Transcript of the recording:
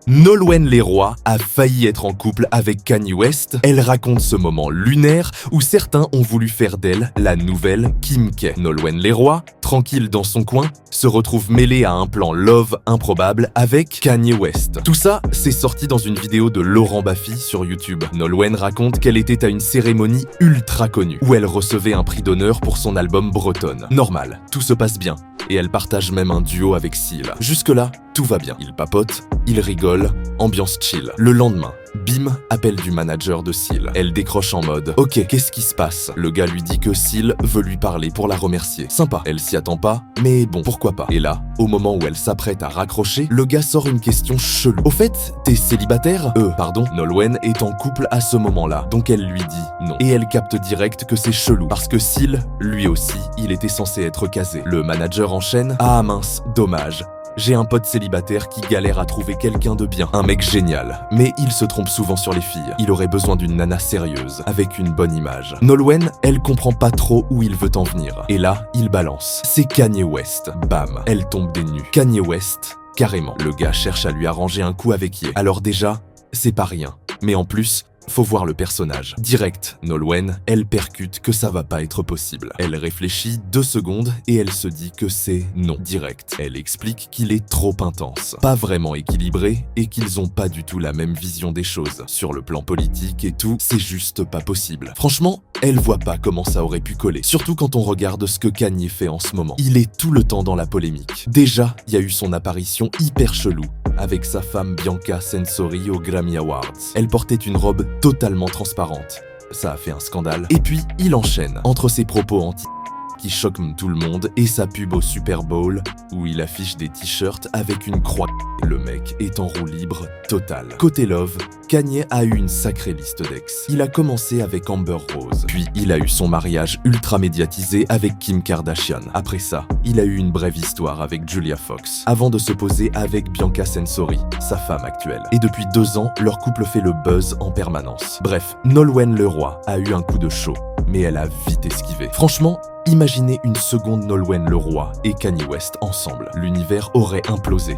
Nolwenn Leroy a failli être en couple avec Kanye West. Elle raconte ce moment lunaire où certains ont voulu faire d'elle la nouvelle Kim K. Nolwenn Leroy, tranquille dans son coin, se retrouve mêlée à un plan love improbable avec Kanye West. Tout ça, c'est sorti dans une vidéo de Laurent Baffy sur YouTube. Nolwenn raconte qu'elle était à une cérémonie ultra connue où elle recevait un prix d'honneur pour son album Bretonne. Normal, tout se passe bien. Et elle partage même un duo avec Seal. Jusque-là, tout va bien. Ils papotent, ils rigolent, ambiance chill. Le lendemain, bim, appel du manager de Seal. Elle décroche en mode « Ok, qu'est-ce qui se passe ?» Le gars lui dit que Seal veut lui parler pour la remercier. Sympa, elle s'y attend pas, mais bon, pourquoi pas. Et là, au moment où elle s'apprête à raccrocher, le gars sort une question chelou. « Au fait, t'es célibataire ?» Pardon, Nolwenn est en couple à ce moment-là, donc elle lui dit non. Et elle capte direct que c'est chelou, parce que Seal, lui aussi, il était censé être casé. Le manager enchaîne « Ah mince, dommage. J'ai un pote célibataire qui galère à trouver quelqu'un de bien. Un mec génial. Mais il se trompe souvent sur les filles. Il aurait besoin d'une nana sérieuse, avec une bonne image. » Nolwenn, elle comprend pas trop où il veut en venir. Et là, il balance. C'est Kanye West. Bam. Elle tombe des nues. Kanye West, carrément. Le gars cherche à lui arranger un coup avec Ye. Alors déjà, c'est pas rien. Mais en plus, faut voir le personnage. Direct, Nolwenn, elle percute que ça va pas être possible. Elle réfléchit 2 secondes et elle se dit que c'est non. Direct. Elle explique qu'il est trop intense, pas vraiment équilibré et qu'ils ont pas du tout la même vision des choses. Sur le plan politique et tout, c'est juste pas possible. Franchement, elle voit pas comment ça aurait pu coller. Surtout quand on regarde ce que Kanye fait en ce moment. Il est tout le temps dans la polémique. Déjà, il y a eu son apparition hyper chelou avec sa femme Bianca Censori aux Grammy Awards. Elle portait une robe totalement transparente. Ça a fait un scandale. Et puis, il enchaîne entre ses propos anti qui choquent tout le monde et sa pub au Super Bowl où il affiche des t-shirts avec une croix. Le mec est en roue libre totale. Côté love, Kanye a eu une sacrée liste d'ex. Il a commencé avec Amber Rose, puis il a eu son mariage ultra médiatisé avec Kim Kardashian. Après ça, il a eu une brève histoire avec Julia Fox, avant de se poser avec Bianca Censori, sa femme actuelle. Et depuis 2 ans, leur couple fait le buzz en permanence. Bref, Nolwenn Leroy a eu un coup de chaud, mais elle a vite esquivé. Franchement, imaginez une seconde Nolwenn Leroy et Kanye West ensemble. L'univers aurait implosé.